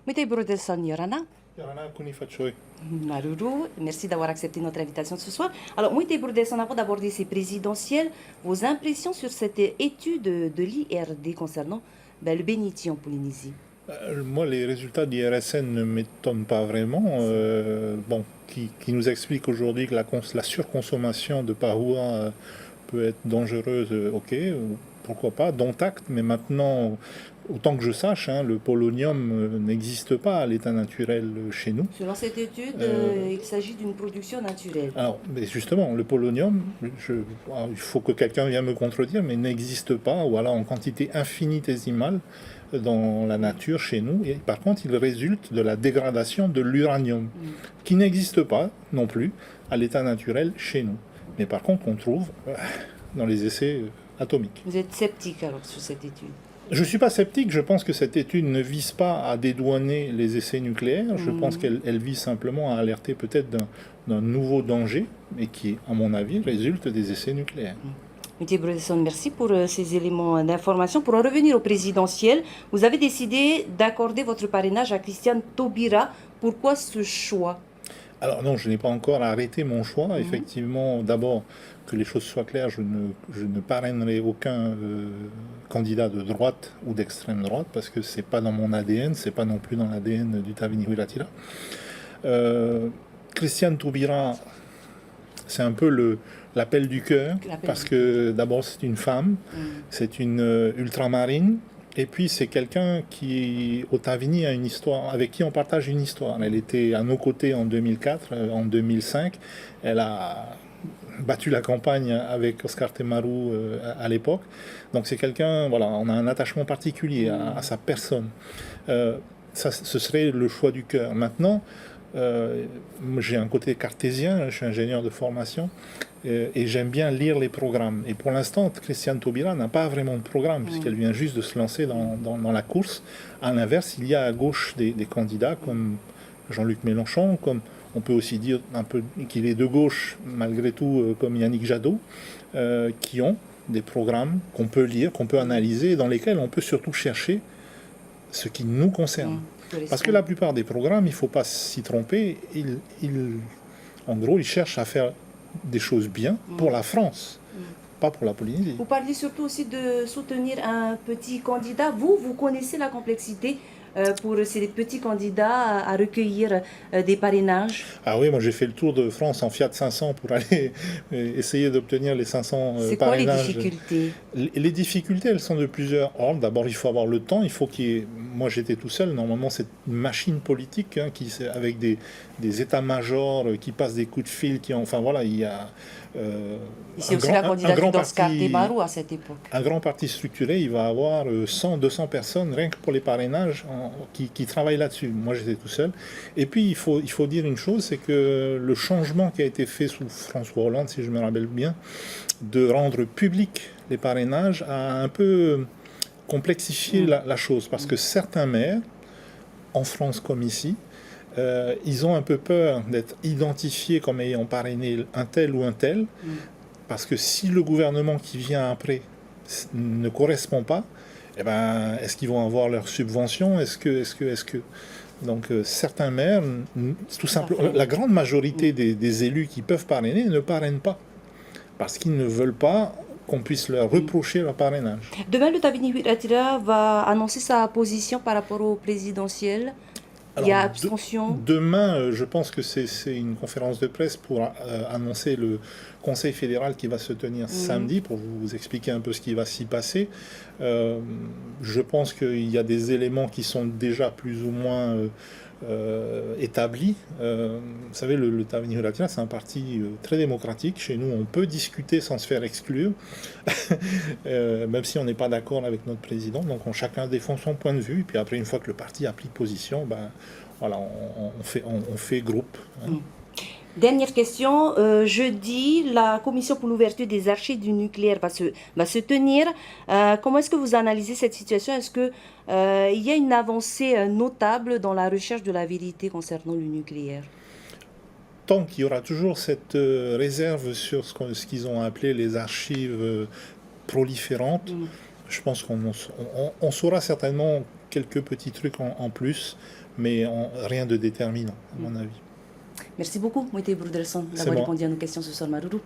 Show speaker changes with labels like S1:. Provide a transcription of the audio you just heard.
S1: Muito broderson Yorana.
S2: Yorana Kunifachoy.
S1: Maruru, merci d'avoir accepté notre invitation ce soir. Alors, muito broderson, avant d'aborder ces présidentielles, vos impressions sur cette étude de l'IRD concernant le bénitier en Polynésie?
S2: Moi, les résultats de l'IRSN ne m'étonnent pas vraiment. Qui nous explique aujourd'hui que la surconsommation de Pahua peut être dangereuse, ok, pourquoi pas, dont acte, mais maintenant, autant que je sache, le polonium n'existe pas à l'état naturel chez nous.
S1: Selon cette étude, il s'agit d'une production naturelle.
S2: Alors, mais justement, le polonium, il faut que quelqu'un vienne me contredire, mais n'existe pas, ou alors en quantité infinitésimale dans la nature chez nous. Et par contre, il résulte de la dégradation de l'uranium, qui n'existe pas non plus à l'état naturel chez nous. Mais par contre, on trouve dans les essais atomiques.
S1: Vous êtes sceptique alors sur cette étude?
S2: Je ne suis pas sceptique, je pense que cette étude ne vise pas à dédouaner les essais nucléaires, je pense qu'elle vise simplement à alerter peut-être d'un nouveau danger, et qui, à mon avis, résulte des essais nucléaires.
S1: M. Broderson, merci pour ces éléments d'information. Pour en revenir au présidentiel, vous avez décidé d'accorder votre parrainage à Christiane Taubira. Pourquoi ce choix?
S2: Alors non, je n'ai pas encore arrêté mon choix. Effectivement, d'abord, que les choses soient claires, je ne parrainerai aucun candidat de droite ou d'extrême droite, parce que ce n'est pas dans mon ADN, ce n'est pas non plus dans l'ADN du Tavini Huilatira. Christiane Taubira, c'est un peu l'appel du cœur, parce que d'abord c'est une femme, c'est une ultramarine, et puis c'est quelqu'un qui, au Tavini, a une histoire, avec qui on partage une histoire. Elle était à nos côtés en 2004, en 2005, elle a battu la campagne avec Oscar Temaru à l'époque. Donc c'est quelqu'un, voilà, on a un attachement particulier à sa personne. Ce serait le choix du cœur. Maintenant, j'ai un côté cartésien, je suis ingénieur de formation, et j'aime bien lire les programmes. Et pour l'instant, Christiane Taubira n'a pas vraiment de programme, puisqu'elle vient juste de se lancer dans la course. À l'inverse, il y a à gauche des candidats comme Jean-Luc Mélenchon, comme on peut aussi dire un peu qu'il est de gauche, malgré tout, comme Yannick Jadot, qui ont des programmes qu'on peut lire, qu'on peut analyser, et dans lesquels on peut surtout chercher ce qui nous concerne. Parce que la plupart des programmes, il ne faut pas s'y tromper, en gros, ils cherchent à faire des choses bien pour la France, pas pour la Polynésie.
S1: Vous parlez surtout aussi de soutenir un petit candidat. Vous connaissez la complexité pour ces petits candidats à recueillir des parrainages?
S2: Ah oui, moi j'ai fait le tour de France en Fiat 500 pour aller essayer d'obtenir les 500
S1: C'est
S2: parrainages.
S1: C'est quoi les difficultés?
S2: Les difficultés, elles sont de plusieurs ordres. D'abord, il faut avoir le temps, il faut qu'il y ait... Moi j'étais tout seul, normalement c'est une machine politique avec des états-majors qui passent des coups de fil, enfin voilà, il y a...
S1: C'est aussi la candidature d'Oscar Temaru à cette époque.
S2: Un grand parti structuré, il va avoir 100, 200 personnes, rien que pour les parrainages, qui travaillent là-dessus. Moi, j'étais tout seul. Et puis, il faut dire une chose, c'est que le changement qui a été fait sous François Hollande, si je me rappelle bien, de rendre public les parrainages, a un peu complexifié la chose. Parce que certains maires, en France comme ici, ils ont un peu peur d'être identifiés comme ayant parrainé un tel ou un tel, parce que si le gouvernement qui vient après ne correspond pas, eh ben, est-ce qu'ils vont avoir leur subvention? Est-ce que... Donc certains maires, tout simplement, la grande majorité des élus qui peuvent parrainer ne parrainent pas, parce qu'ils ne veulent pas qu'on puisse leur reprocher leur parrainage.
S1: Demain, le Tavini Huilatira va annoncer sa position par rapport au présidentiel.
S2: Alors,
S1: il y a abstention.
S2: Demain, je pense que c'est une conférence de presse pour annoncer le Conseil fédéral qui va se tenir samedi, pour vous expliquer un peu ce qui va s'y passer. Je pense qu'il y a des éléments qui sont déjà plus ou moins établis. Vous savez, le Tavini Huilatira, c'est un parti très démocratique. Chez nous, on peut discuter sans se faire exclure, même si on n'est pas d'accord avec notre président. Donc chacun défend son point de vue. Et puis après, une fois que le parti a pris position, ben, voilà, on fait groupe.
S1: Dernière question. Jeudi, la commission pour l'ouverture des archives du nucléaire va se tenir. Comment est-ce que vous analysez cette situation? Est-ce qu'il y a une avancée notable dans la recherche de la vérité concernant le nucléaire?
S2: Tant qu'il y aura toujours cette réserve sur ce qu'ils ont appelé les archives proliférantes, je pense qu'on saura certainement quelques petits trucs en plus, mais rien de déterminant, à mon avis.
S1: Merci beaucoup, Moïté Broederson, d'avoir répondu à nos questions ce soir, Maruru.